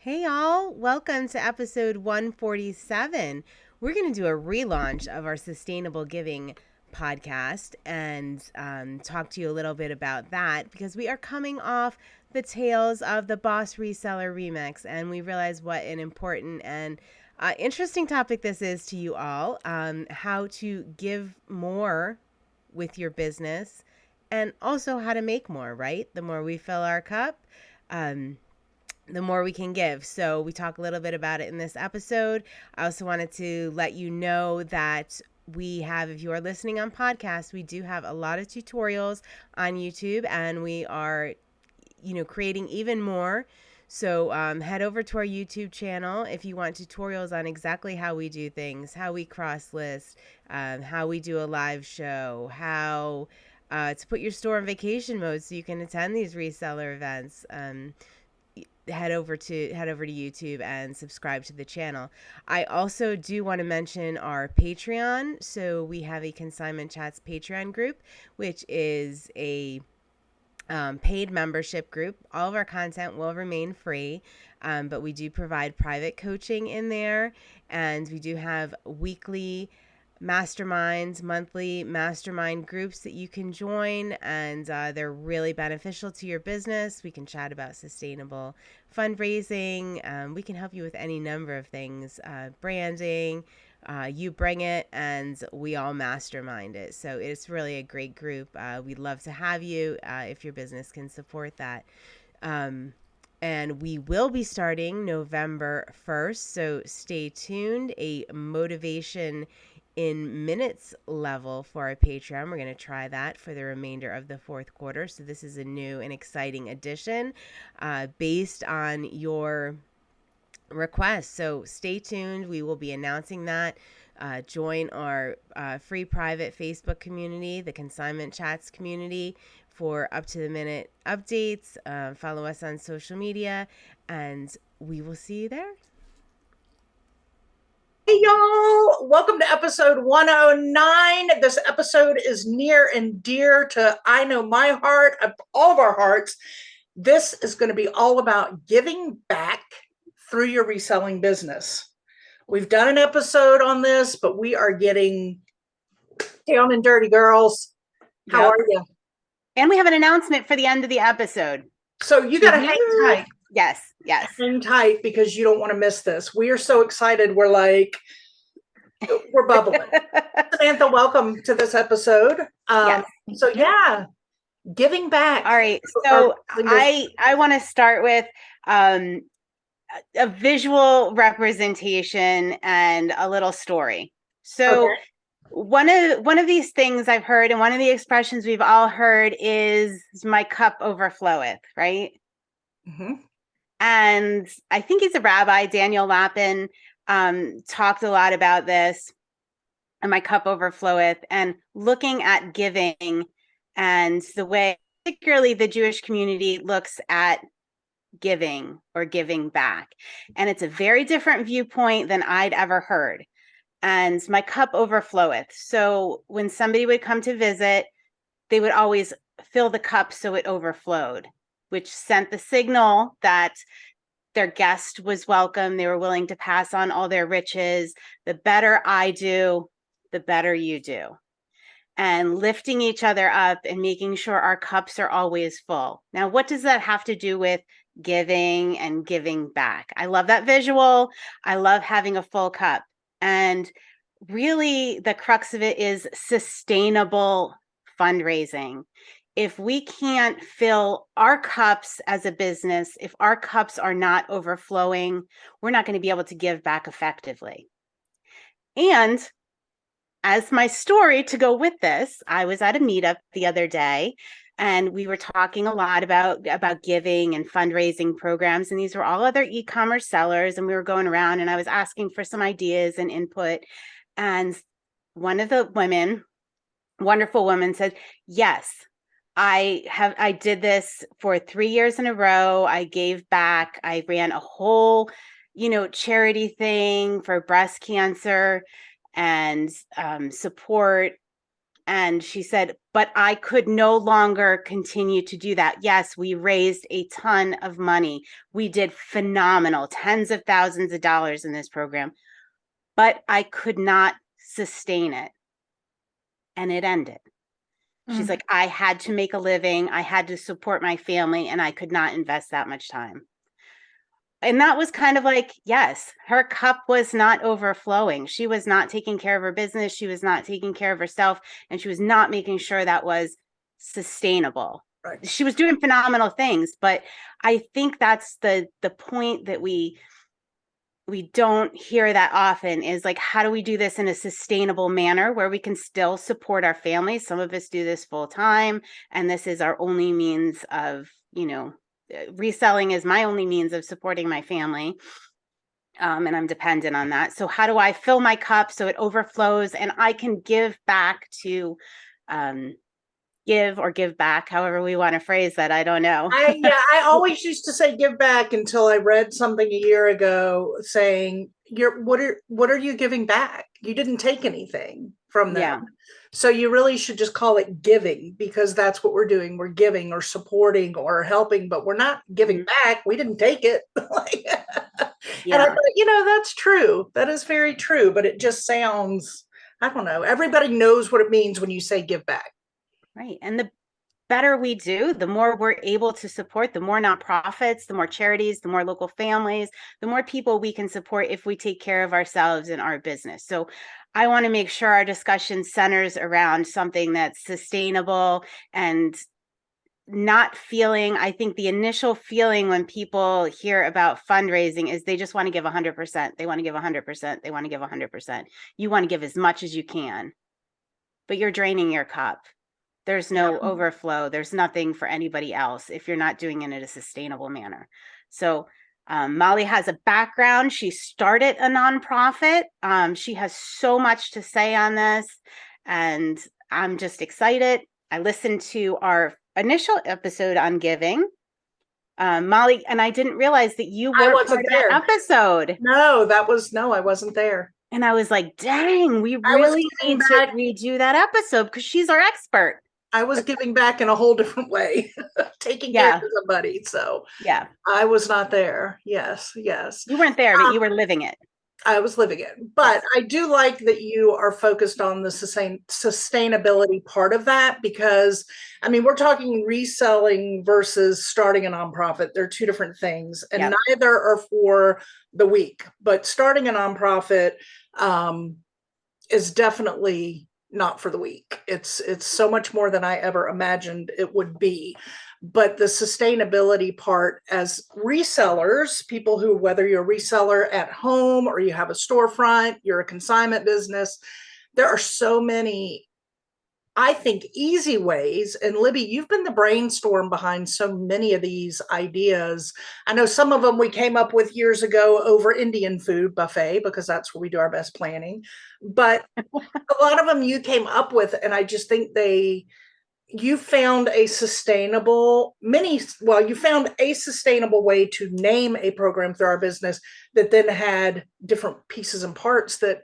Hey, y'all. Welcome to episode 147. We're going to do a relaunch of our Sustainable Giving podcast and talk to you a little bit about that because we are coming off the tails of the Boss Reseller Remix, and we realize what an important and interesting topic this is to you all, how to give more with your business and also how to make more, right? The more we fill our cup, the more we can give. So we talk a little bit about it in this episode. I also wanted to let you know that we have, if you are listening on podcast, we do have a lot of tutorials on YouTube, and we are, creating even more. So head over to our YouTube channel if you want tutorials on exactly how we do things, how we cross list, how we do a live show, how to put your store in vacation mode so you can attend these reseller events. Head over to YouTube and subscribe to the channel. I also do want to mention our Patreon. So we have a Consignment Chats Patreon group, which is a paid membership group. All of our content will remain free, but we do provide private coaching in there, and we do have weekly masterminds, monthly mastermind groups that you can join, and they're really beneficial to your business. We can chat about sustainable fundraising. We can help you with any number of things, branding. You bring it, and we all mastermind it. So it's really a great group. We'd love to have you if your business can support that. And we will be starting November 1st. So stay tuned. A motivation in minutes level for our Patreon. We're going to try that for the remainder of the fourth quarter. So this is a new and exciting addition based on your requests. So stay tuned. We will be announcing that. Join our free private Facebook community, the Consignment Chats community, for up to the minute updates. Follow us on social media, and we will see you there. Hey y'all, welcome to episode 109. This episode is near and dear to, I know, my heart, all of our hearts. This is going to be all about giving back through your reselling business. We've done an episode on this, but we are getting down and dirty, girls. How are you? And we have an announcement for the end of the episode. So you got to hang tight. Yes. Hang tight because you don't want to miss this. We are so excited. We're bubbling. Samantha, welcome to this episode. Yes. So yeah, giving back. All right. So I want to start with a visual representation and a little story. So okay. One of these things I've heard, and one of the expressions we've all heard is "my cup overfloweth," right? Mm-hmm. And I think he's a rabbi, Daniel Lapin, talked a lot about this, and my cup overfloweth, and looking at giving and the way, particularly the Jewish community, looks at giving or giving back. And it's a very different viewpoint than I'd ever heard. And my cup overfloweth. So when somebody would come to visit, they would always fill the cup so it overflowed, which sent the signal that their guest was welcome. They were willing to pass on all their riches. The better I do, the better you do. And lifting each other up and making sure our cups are always full. Now, what does that have to do with giving and giving back? I love that visual. I love having a full cup. And really, the crux of it is sustainable fundraising. If we can't fill our cups as a business, if our cups are not overflowing, we're not going to be able to give back effectively. And as my story to go with this, I was at a meetup the other day, and we were talking a lot about giving and fundraising programs. And these were all other e-commerce sellers. And we were going around, and I was asking for some ideas and input. And one of the women, wonderful woman, said, yes, I did this for 3 years in a row. I gave back. I ran a whole, charity thing for breast cancer and support. And she said, but I could no longer continue to do that. Yes, we raised a ton of money. We did phenomenal, tens of thousands of dollars in this program, but I could not sustain it. And it ended. She's like, I had to make a living. I had to support my family, and I could not invest that much time. And that was kind of like, yes, her cup was not overflowing. She was not taking care of her business. She was not taking care of herself, and she was not making sure that was sustainable. Right. She was doing phenomenal things, but I think that's the point that we don't hear that often, is like, how do we do this in a sustainable manner where we can still support our families? Some of us do this full time, and this is our only means of, reselling is my only means of supporting my family. And I'm dependent on that. So how do I fill my cup so it overflows and I can give back to, give back, however we want to phrase that. I don't know. I always used to say give back until I read something a year ago saying what are you giving back? You didn't take anything from them. Yeah. So you really should just call it giving, because that's what we're doing. We're giving or supporting or helping, but we're not giving back. We didn't take it. And I thought, that's true. That is very true, but it just sounds, I don't know. Everybody knows what it means when you say give back. Right. And the better we do, the more we're able to support, the more nonprofits, the more charities, the more local families, the more people we can support if we take care of ourselves and our business. So I want to make sure our discussion centers around something that's sustainable and not feeling, I think the initial feeling when people hear about fundraising is they just want to give 100%. They want to give 100%. They want to give 100%. You want to give as much as you can, but you're draining your cup. There's no overflow. There's nothing for anybody else if you're not doing it in a sustainable manner. So Molly has a background. She started a nonprofit. She has so much to say on this, and I'm just excited. I listened to our initial episode on giving. Molly, and I didn't realize that you were part of that episode. No, I wasn't there. And I was like, dang, we really need to redo that episode because she's our expert. I was giving back in a whole different way, taking care of somebody. So yeah, I was not there. Yes. You weren't there, but you were living it. I was living it. But I do like that you are focused on the sustainability part of that, because, I mean, we're talking reselling versus starting a nonprofit. They're two different things, and neither are for the weak. But starting a nonprofit is definitely not for the weak. It's so much more than I ever imagined it would be. But the sustainability part, as resellers, people who, whether you're a reseller at home or you have a storefront, you're a consignment business, there are so many, I think, easy ways. And Libby, you've been the brainstorm behind so many of these ideas. I know some of them we came up with years ago over Indian food buffet, because that's where we do our best planning. But a lot of them you came up with, and I just think you found a sustainable way to name a program through our business that then had different pieces and parts that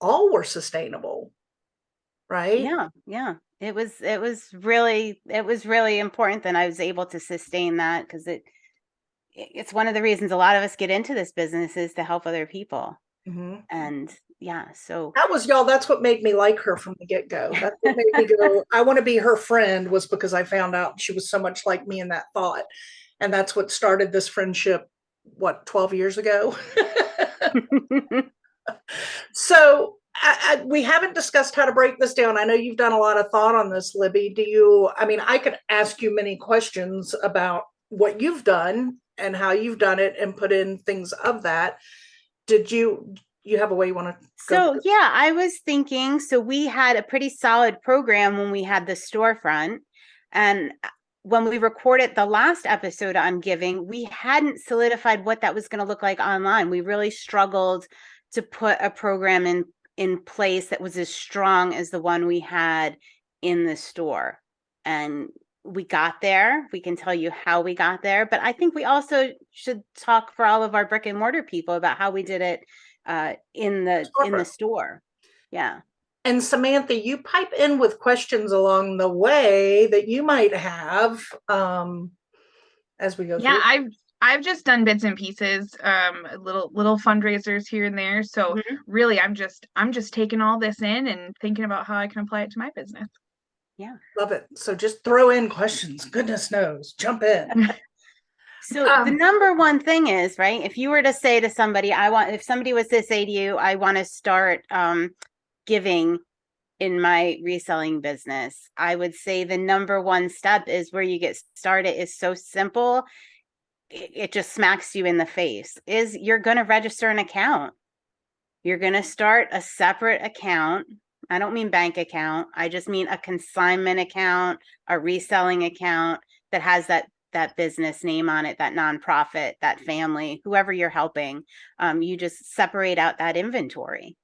all were sustainable. Right? Yeah. It was really important that I was able to sustain that, because it's one of the reasons a lot of us get into this business is to help other people. And so that's what made me like her from the get-go. That's what made me go, I want to be her friend, was because I found out she was so much like me in that thought. And that's what started this friendship, 12 years ago? So we haven't discussed how to break this down. I know you've done a lot of thought on this, Libby. I could ask you many questions about what you've done and how you've done it and put in things of that. Did you have a way you want to go? So I was thinking, so we had a pretty solid program when we had the storefront, and when we recorded the last episode on giving, we hadn't solidified what that was going to look like online. We really struggled to put a program in place that was as strong as the one we had in the store. And we got there. We can tell you how we got there, but I think we also should talk for all of our brick and mortar people about how we did it in the store. Yeah. And Samantha, you pipe in with questions along the way that you might have as we go Yeah, through. I've just done bits and pieces, little fundraisers here and there. So Mhm. really I'm just taking all this in and thinking about how I can apply it to my business. Yeah. Love it. So just throw in questions. Goodness knows. Jump in. So the number one thing is, right, if you were to say to somebody, if somebody was to say to you, I want to start giving in my reselling business, I would say the number one step is where you get started is so simple. It just smacks you in the face is you're going to register an account. You're going to start a separate account. I don't mean bank account. I just mean a consignment account, a reselling account that has that business name on it, that nonprofit, that family, whoever you're helping. You just separate out that inventory.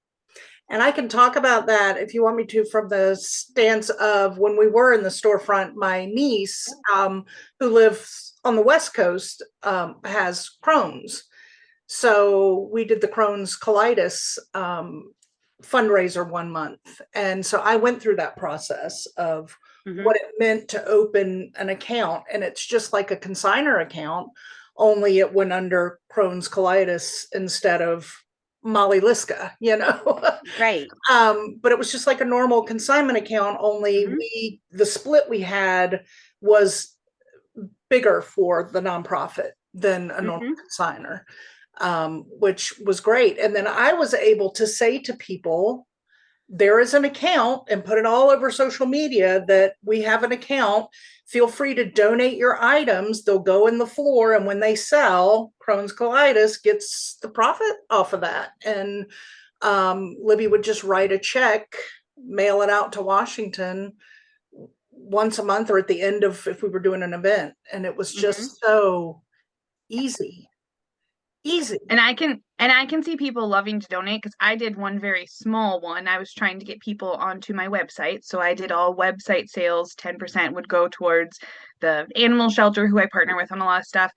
And I can talk about that if you want me to from the stance of when we were in the storefront. My niece, who lives on the West Coast, has Crohn's. So we did the Crohn's colitis fundraiser 1 month. And so I went through that process of what it meant to open an account. And it's just like a consigner account, only it went under Crohn's colitis instead of Molly Liska, Right. But it was just like a normal consignment account, only the split we had was bigger for the nonprofit than a normal consigner, which was great. And then I was able to say to people, there is an account, and put it all over social media that we have an account. Feel free to donate your items. They'll go in the floor. And when they sell, Crohn's colitis gets the profit off of that. And Libby would just write a check, mail it out to Washington once a month or at the end of if we were doing an event. And it was just so easy. And I can see people loving to donate because I did one very small one. I was trying to get people onto my website. So I did all website sales. 10% would go towards the animal shelter who I partner with on a lot of stuff.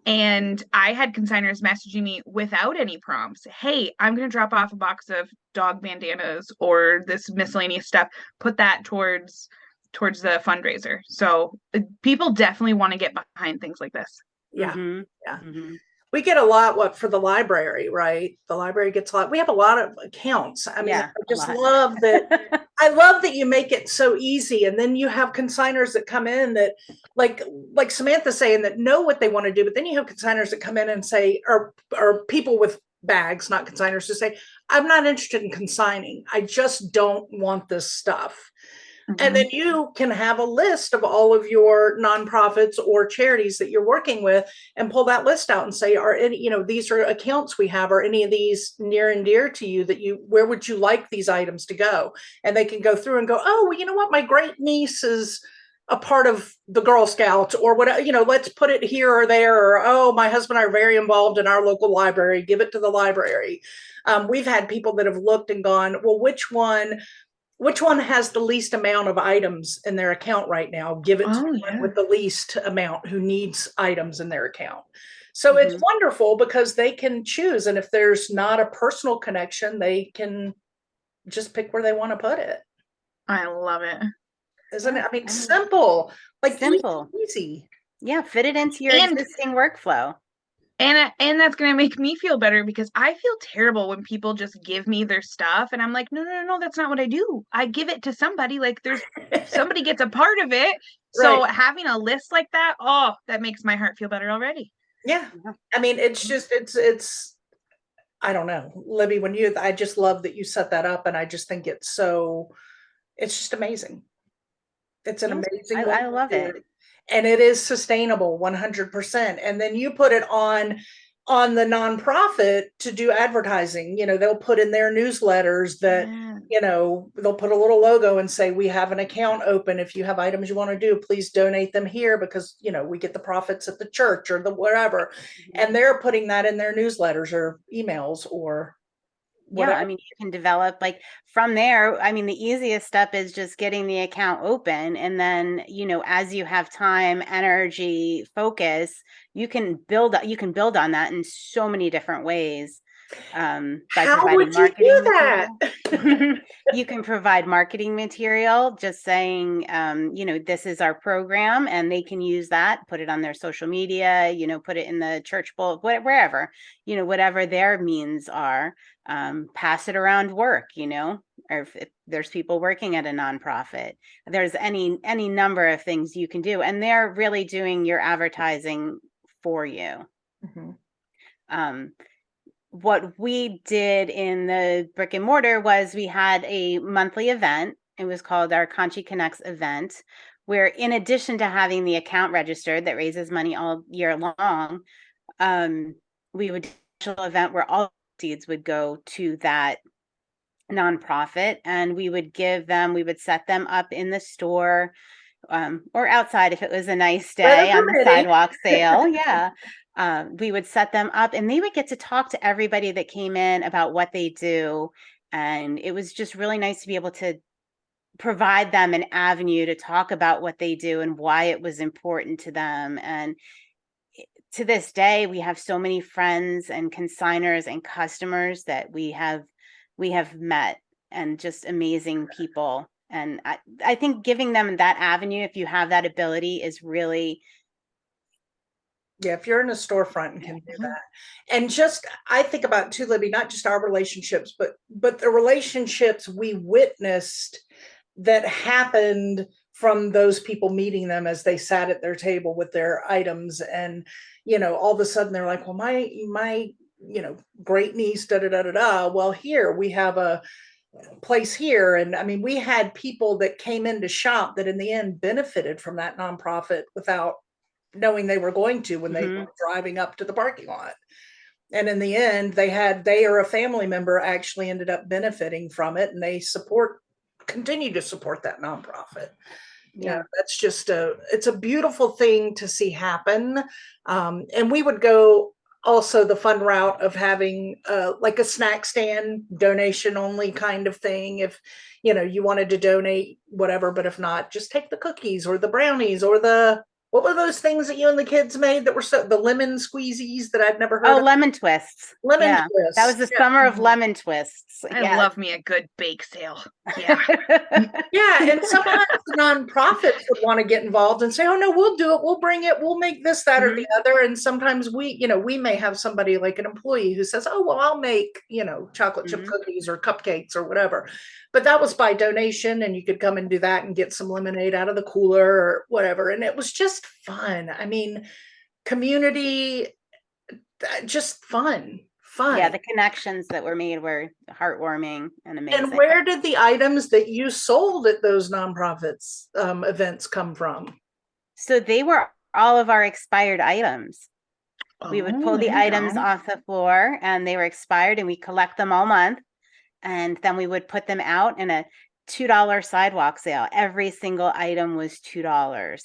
And I had consigners messaging me without any prompts. Hey, I'm going to drop off a box of dog bandanas or this miscellaneous stuff. Put that towards the fundraiser. So people definitely want to get behind things like this. Yeah. Yeah. We get a lot for the library, right? The library gets a lot. We have a lot of accounts. I mean, I just love that. I love that you make it so easy. And then you have consigners that come in that like Samantha saying that know what they want to do, but then you have consigners that come in and say, or people with bags, not consigners, to say, I'm not interested in consigning. I just don't want this stuff. And then you can have a list of all of your nonprofits or charities that you're working with and pull that list out and say, are any, these are accounts we have, are any of these near and dear to you where would you like these items to go? And they can go through and go, oh, well, you know what? My great niece is a part of the Girl Scouts or whatever, let's put it here or there. Or, oh, my husband and I are very involved in our local library. Give it to the library. We've had people that have looked and gone, well, which one has the least amount of items in their account right now? Give it to the one with the least amount who needs items in their account. So it's wonderful because they can choose. And if there's not a personal connection, they can just pick where they want to put it. I love it. Isn't it? I mean, simple, like simple, easy. Yeah. Fit it into your existing workflow. And that's going to make me feel better because I feel terrible when people just give me their stuff and I'm like, no, that's not what I do. I give it to somebody. Like somebody gets a part of it. So having a list like that, that makes my heart feel better already. Yeah. I mean, it's just, I don't know, Libby, I just love that you set that up. And I just think it's just amazing. It's an amazing way. I love it. And it is sustainable 100%. And then you put it on the nonprofit to do advertising. They'll put in their newsletters that, they'll put a little logo and say, we have an account open. If you have items you want to do, please donate them here because, we get the profits at the church or the wherever. And they're putting that in their newsletters or emails or whatever. Yeah, I mean, you can develop from there. I mean, the easiest step is just getting the account open. And then, as you have time, energy, focus, you can build on that in so many different ways. By How providing would you marketing do that? material. You can provide marketing material, just saying, this is our program, and they can use that, put it on their social media, put it in the church bowl, wherever, whatever their means are. Pass it around work, or if there's people working at a nonprofit, there's any number of things you can do, and they're really doing your advertising for you. Mm-hmm. What we did in the brick and mortar was we had a monthly event. It was called our Conchi Connects event, where in addition to having the account registered that raises money all year long, we would do a special event where all proceeds would go to that nonprofit, and we would set them up in the store, or outside if it was a nice day on the sidewalk sale. Yeah. We would set them up, and they would get to talk to everybody that came in about what they do. And it was just really nice to be able to provide them an avenue to talk about what they do and why it was important to them. And to this day, we have so many friends and consigners and customers that we have met, and just amazing people. And I think giving them that avenue, if you have that ability, is really. Yeah, if you're in a storefront and can do that. And I think about too, Libby, not just our relationships, but the relationships we witnessed that happened from those people meeting them as they sat at their table with their items. And, all of a sudden they're like, well, my great niece, da da da da da. Well, here we have a place here. And I mean, we had people that came in to shop that in the end benefited from that nonprofit without knowing they were going to, when they were driving up to the parking lot. And in the end, they or a family member actually ended up benefiting from it, and they continue to support that nonprofit. Yeah, that's just it's a beautiful thing to see happen. And we would go also the fun route of having like a snack stand, donation only kind of thing. If you wanted to donate whatever, but if not, just take the cookies or the brownies or what were those things that you and the kids made that were the lemon squeezies that I'd never heard of? Lemon twists. Lemon twists. That was the summer of lemon twists. I love me a good bake sale. Yeah. Yeah. And sometimes the nonprofits would want to get involved and say, oh no, we'll do it. We'll bring it. We'll make this, that, or the other. And sometimes we may have somebody like an employee who says, oh, well, I'll make, chocolate chip cookies or cupcakes or whatever. But that was by donation, and you could come and do that and get some lemonade out of the cooler or whatever. And it was just fun. I mean, community, just fun. Yeah, the connections that were made were heartwarming and amazing. And where did the items that you sold at those nonprofits events come from? So they were all of our expired items. We would pull the items off the floor, and they were expired, and we collect them all month. And then we would put them out in a $2 sidewalk sale. Every single item was $2.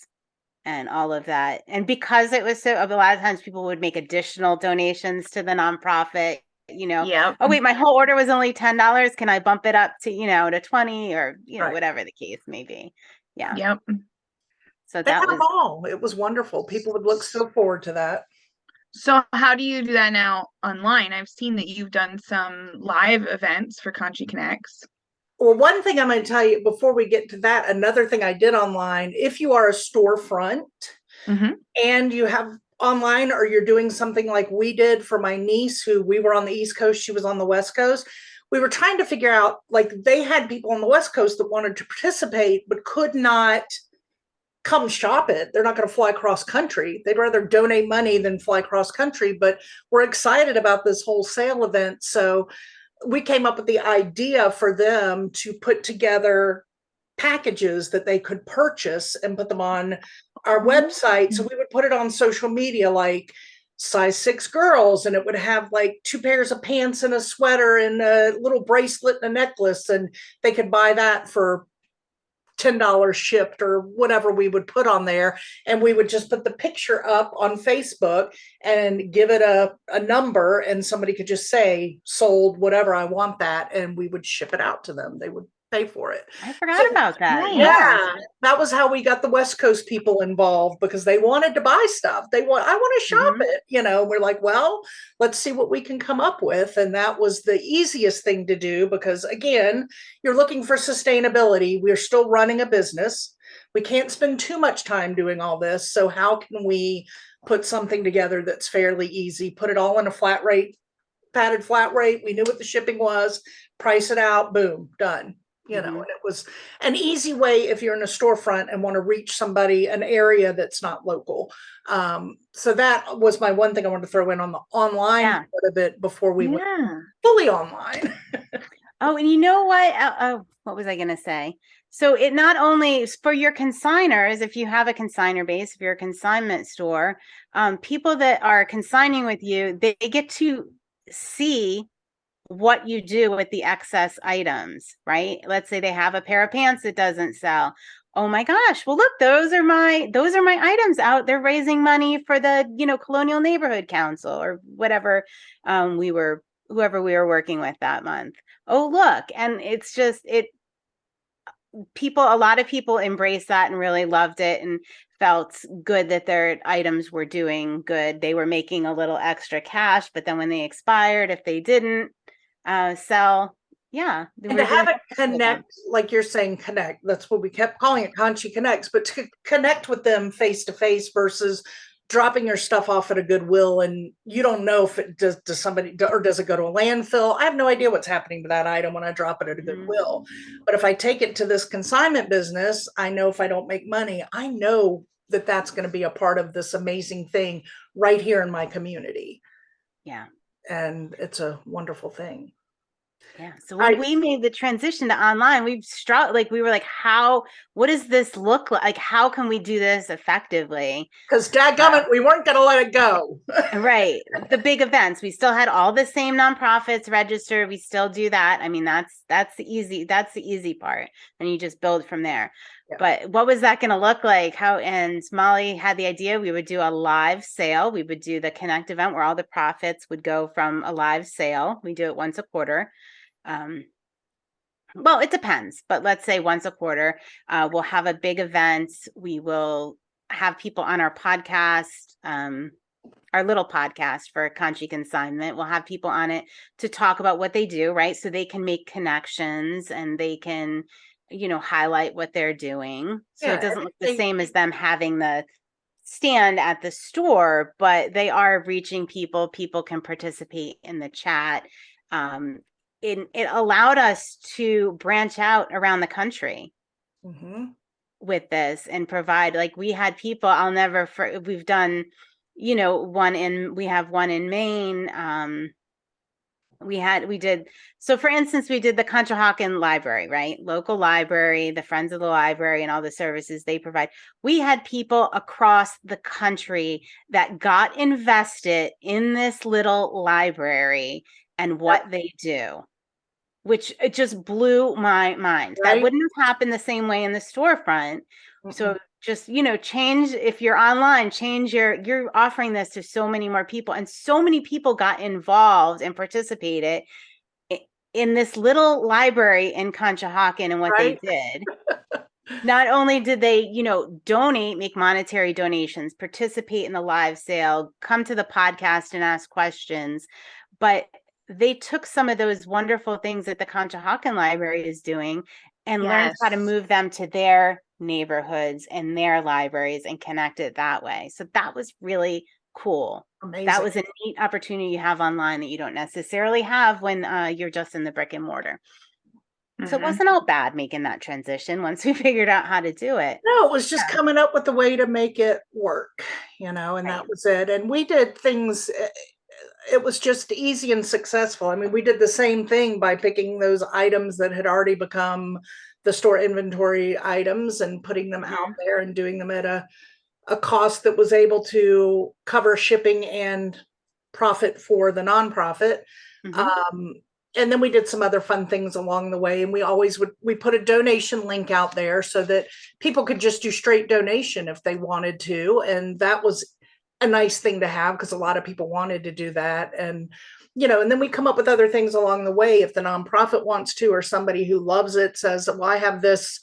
And all of that. And because it was a lot of times people would make additional donations to the nonprofit, oh wait, my whole order was only $10. Can I bump it up to, to 20 or, whatever the case may be. Yeah. Yep. So that was it was wonderful. People would look so forward to that. So how do you do that now online? I've seen that you've done some live events for Conchi Connects. Well, one thing I'm going to tell you before we get to that, another thing I did online, if you are a storefront and you have online, or you're doing something like we did for my niece, who we were on the East Coast, she was on the West Coast. We were trying to figure out, like, they had people on the West Coast that wanted to participate, but could not come shop it. They're not going to fly cross country. They'd rather donate money than fly cross country, but we're excited about this whole sale event. So we came up with the idea for them to put together packages that they could purchase and put them on our website. So we would put it on social media, like size 6 girls, and it would have like 2 pairs of pants and a sweater and a little bracelet and a necklace, and they could buy that for $10 shipped or whatever we would put on there. And we would just put the picture up on Facebook and give it a number, and somebody could just say sold whatever, I want that, and we would ship it out to them. They would pay for it. I forgot So about that. Right. Yeah. yeah, that was how we got the West Coast people involved, because they wanted to buy stuff. I want to shop Mhm. it. We're like, well, let's see what we can come up with. And that was the easiest thing to do, because again, you're looking for sustainability. We're still running a business. We can't spend too much time doing all this. So how can we put something together that's fairly easy, put it all in a flat rate, padded flat rate? We knew what the shipping was, price it out, boom, done. And it was an easy way if you're in a storefront and want to reach somebody, an area that's not local. So that was my one thing I wanted to throw in on the online Yeah. part of it before we went Yeah. fully online. Oh, and you know what? What was I going to say? So it not only for your consigners, if you have a consigner base, if you're a consignment store, people that are consigning with you, they get to see what you do with the excess items, right? Let's say they have a pair of pants that doesn't sell. Oh my gosh, well look, those are my items out. They're raising money for the, Colonial Neighborhood Council or whatever whoever we were working with that month. Oh look, and it's just a lot of people embraced that and really loved it and felt good that their items were doing good. They were making a little extra cash, but then when they expired, if they didn't sell, yeah, And to have it connect, like you're saying, connect. That's what we kept calling it, Conchi Connects, but to connect with them face to face versus dropping your stuff off at a Goodwill and you don't know if it does somebody, or does it go to a landfill? I have no idea what's happening to that item when I drop it at a Goodwill. But if I take it to this consignment business, I know if I don't make money, I know that that's going to be a part of this amazing thing right here in my community. Yeah. And it's a wonderful thing. Yeah. So when we made the transition to online, we were like, what does this look like? Like, how can we do this effectively? Because dadgummit, we weren't going to let it go. Right. The big events, we still had all the same nonprofits registered. We still do that. I mean, that's the easy part. And you just build from there. Yeah. But what was that going to look like? And Molly had the idea we would do a live sale. We would do the Connect event where all the profits would go from a live sale. We do it once a quarter. Well, it depends, but let's say once a quarter, we'll have a big event. We will have people on our podcast, our little podcast for Conchi Consignment. We'll have people on it to talk about what they do, right? So they can make connections and they can, highlight what they're doing. So it doesn't look the same as them having the stand at the store, but they are reaching people. People can participate in the chat. It allowed us to branch out around the country with this and provide, like, we had people we've done, we have one in Maine. So for instance, we did the Conshohocken Library, right? Local library, the Friends of the Library and all the services they provide. We had people across the country that got invested in this little library and what they do, which it just blew my mind. Right? That wouldn't have happened the same way in the storefront. So just, change, if you're online, you're offering this to so many more people, and so many people got involved and participated in this little library in Conshohocken and what they did. Not only did they, donate, make monetary donations, participate in the live sale, come to the podcast and ask questions, but they took some of those wonderful things that the Conshohocken Library is doing and learned how to move them to their neighborhoods and their libraries and connect it that way. So that was really cool. Amazing. That was a neat opportunity you have online that you don't necessarily have when you're just in the brick and mortar. So it wasn't all bad making that transition once we figured out how to do it. No, it was just coming up with a way to make it work, and that was it. And we did things, it was just easy and successful. I mean, we did the same thing by picking those items that had already become the store inventory items and putting them out there and doing them at a cost that was able to cover shipping and profit for the nonprofit. And then we did some other fun things along the way. And we put a donation link out there so that people could just do straight donation if they wanted to. And that was a nice thing to have because a lot of people wanted to do that. And, and then we come up with other things along the way. If the nonprofit wants to, or somebody who loves it says, well, I have this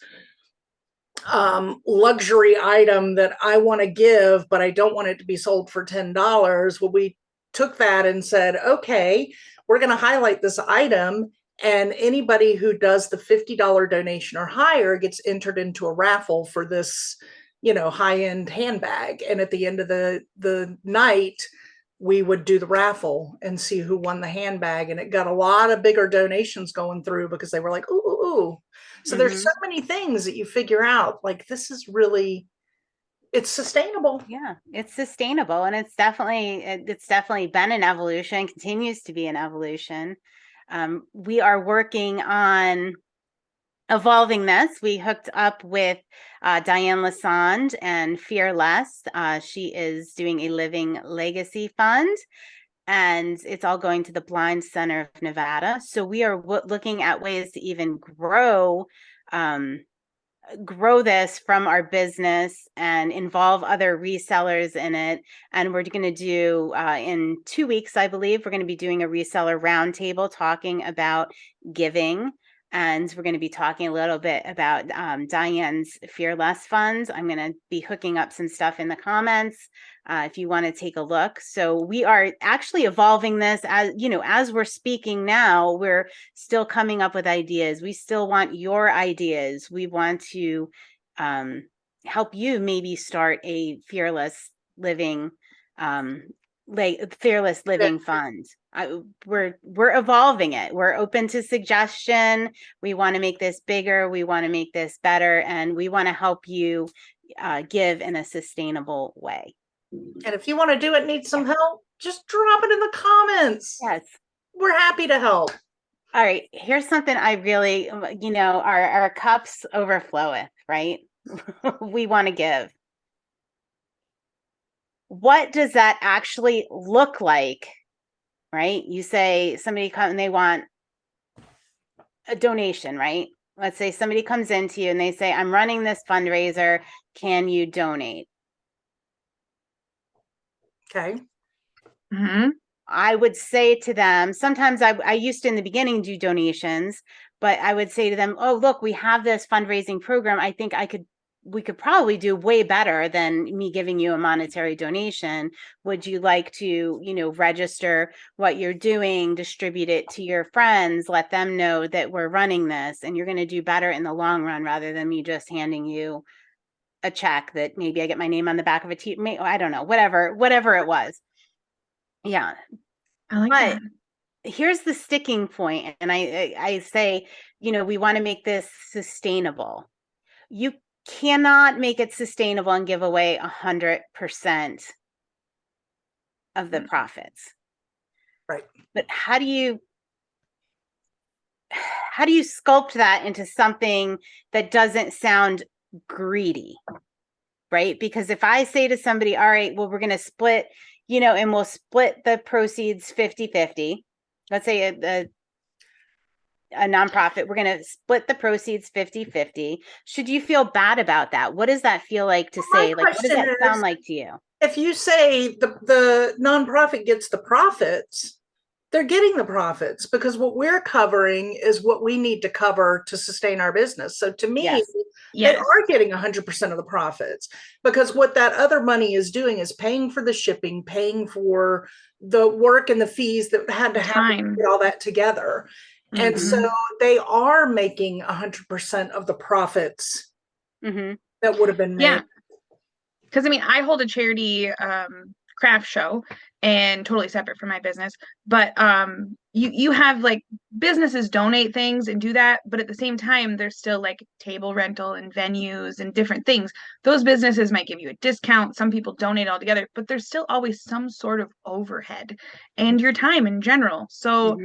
luxury item that I want to give, but I don't want it to be sold for $10. Well, we took that and said, okay, we're going to highlight this item, and anybody who does the $50 donation or higher gets entered into a raffle for this, high-end handbag. And at the end of the night, we would do the raffle and see who won the handbag. And it got a lot of bigger donations going through because they were like, ooh. So there's so many things that you figure out, like, this is really, it's sustainable. Yeah, it's sustainable. And it's definitely been an evolution, continues to be an evolution. We are working on evolving this. We hooked up with Diane Lassonde and Fearless. She is doing a living legacy fund, and it's all going to the Blind Center of Nevada. So we are looking at ways to even grow this from our business and involve other resellers in it. And we're going to do in 2 weeks, I believe, we're going to be doing a reseller roundtable talking about giving. And we're going to be talking a little bit about Diane's Fearless Fund. I'm going to be hooking up some stuff in the comments if you want to take a look. So we are actually evolving this as we're speaking now. We're still coming up with ideas. We still want your ideas. We want to help you maybe start a fearless living fund. We're evolving it. We're open to suggestion. We want to make this bigger. We want to make this better, and we want to help you give in a sustainable way. And if you want to do it, need some help, just drop it in the comments. Yes, we're happy to help. All right, here's something I really, our cups overfloweth, right? We want to give. What does that actually look like? Right? You say somebody comes and they want a donation, right? Let's say somebody comes into you and they say, I'm running this fundraiser. Can you donate? Okay. Mm-hmm. I would say to them, sometimes I used to in the beginning do donations, but I would say to them, oh, look, we have this fundraising program. I think we could probably do way better than me giving you a monetary donation. Would you like to, register what you're doing, distribute it to your friends, let them know that we're running this, and you're going to do better in the long run rather than me just handing you a check that maybe I get my name on the back of I don't know, whatever it was. Yeah. I like that. Here's the sticking point. And I say, we want to make this sustainable. You cannot make it sustainable and give away 100% of the profits. Right. But how do you sculpt that into something that doesn't sound greedy? Right? Because if I say to somebody, all right, well, we're going to split, and we'll split the proceeds 50-50. Let's say a nonprofit, we're going to split the proceeds 50-50. Should you feel bad about that? What does that feel like to say? Like, what does that sound like to you? If you say the nonprofit gets the profits, they're getting the profits, because what we're covering is what we need to cover to sustain our business. So to me, yes. They are getting 100% of the profits, because what that other money is doing is paying for the shipping, paying for the work and the fees that had to happen to get all that together. Mm-hmm. And so they are making 100% of the profits that would have been made. Yeah. Because I hold a charity craft show, and totally separate from my business, but you have like businesses donate things and do that, but at the same time there's still like table rental and venues and different things. Those businesses might give you a discount, some people donate all together, but there's still always some sort of overhead and your time in general. So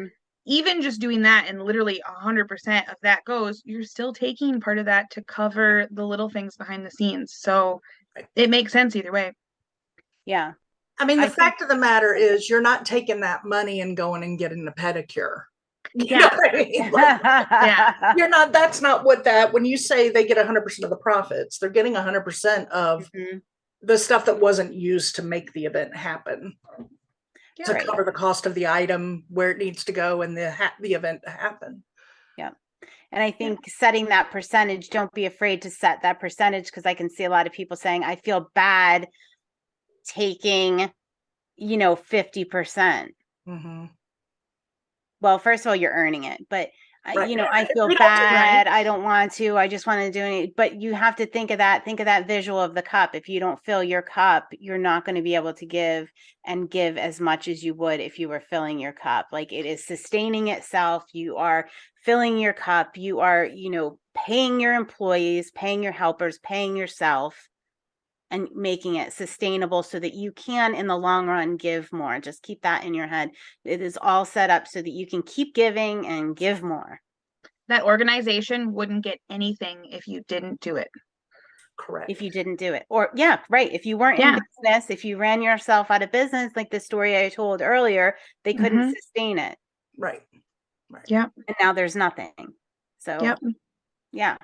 even just doing that, and literally 100% of that goes, you're still taking part of that to cover the little things behind the scenes. So it makes sense either way. Yeah. The fact of the matter is, you're not taking that money and going and getting the pedicure. You know what I mean? Yeah. You're not, that's not what when you say they get 100% of the profits, they're getting 100% of the stuff that wasn't used to make the event happen, Yeah. to Right. cover the cost of the item, where it needs to go, and the event to happen. Yeah. And I think setting that percentage, don't be afraid to set that percentage, because I can see a lot of people saying, I feel bad taking, 50%. Mm-hmm. Well, first of all, you're earning it, but Right. I feel We don't do bad. right. I don't want to. I just want to do it. But you have to think of that visual of the cup. If you don't fill your cup, you're not going to be able to give as much as you would if you were filling your cup. Like, it is sustaining itself. You are filling your cup. You are, paying your employees, paying your helpers, paying yourself, and making it sustainable so that you can, in the long run, give more. Just keep that in your head. It is all set up so that you can keep giving and give more. That organization wouldn't get anything if you didn't do it. Correct. If you didn't do it. Or, yeah, right. If you weren't in business, if you ran yourself out of business, like the story I told earlier, they couldn't sustain it. Right. Yeah. And now there's nothing. So, Yep. yeah.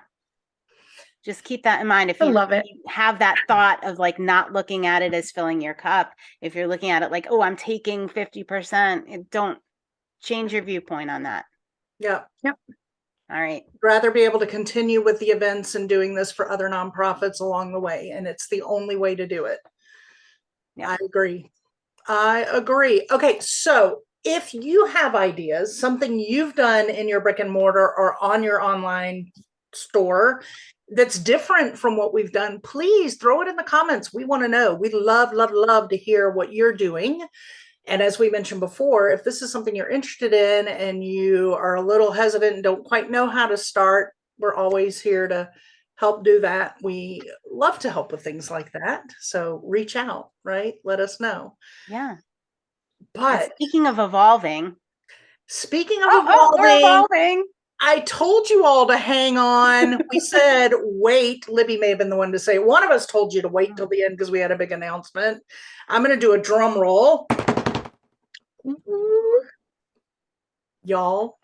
Just keep that in mind. If I you love it. have that thought of like not looking at it as filling your cup, if you're looking at it like, oh, I'm taking 50%, don't change your viewpoint on that. Yeah. Yep. All right. Rather be able to continue with the events and doing this for other nonprofits along the way. And it's the only way to do it. Yep. I agree. Okay. So if you have ideas, something you've done in your brick and mortar or on your online store that's different from what we've done, please throw it in the comments. We want to know. We love to hear what you're doing. And as we mentioned before, if this is something you're interested in and you are a little hesitant and don't quite know how to start, we're always here to help do that. We love to help with things like that. So reach out, right? Let us know. Yeah. But and speaking of evolving, we're evolving. I told you all to hang on. We said, wait. Libby may have been the one to say, one of us told you to wait till the end because we had a big announcement. I'm going to do a drum roll. Y'all,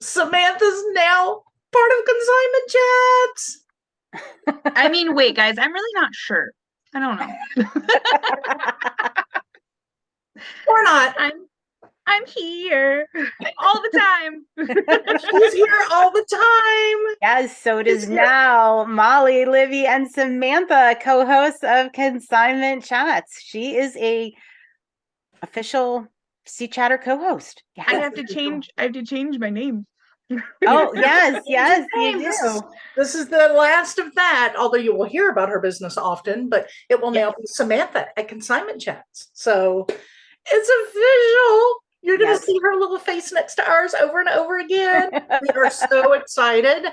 Samantha's now part of Consignment Chats. I mean, wait, guys, I'm really not sure. I don't know. Or not. I'm here all the time. She's here all the time. Yes, so does now Molly, Livy, and Samantha, co-hosts of Consignment Chats. She is a official Sea Chatter co-host. Yes. I have to change my name. Oh, yes, you do. This is the last of that, although you will hear about her business often, but it will now be Samantha at Consignment Chats. So it's official. You're going to see her little face next to ours over and over again. We are so excited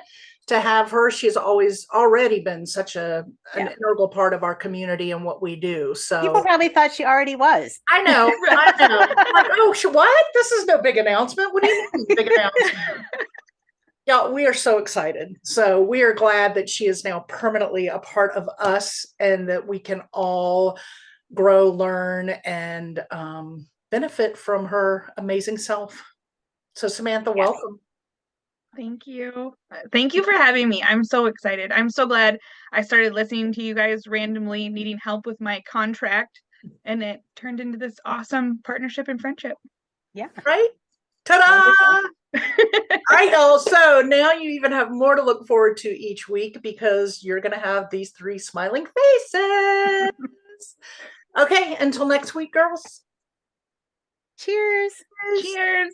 to have her. She's already been such an integral part of our community and what we do. So people probably thought she already was. I know. Like, oh, what? This is no big announcement. What do you mean big announcement? Yeah, we are so excited. So we are glad that she is now permanently a part of us and that we can all grow, learn, and benefit from her amazing self. So Samantha, welcome. Thank you. Thank you for having me. I'm so excited. I'm so glad I started listening to you guys randomly needing help with my contract, and it turned into this awesome partnership and friendship. Yeah. Right? Ta-da! All right, y'all. So now you even have more to look forward to each week because you're going to have these 3 smiling faces. Okay, until next week, girls. Cheers. Cheers.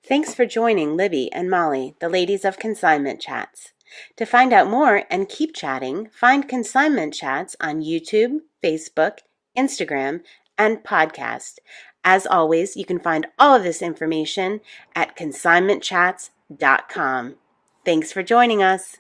Thanks for joining Libby and Molly, the ladies of Consignment Chats. To find out more and keep chatting, find Consignment Chats on YouTube, Facebook, Instagram, and podcast. As always, you can find all of this information at consignmentchats.com. Thanks for joining us.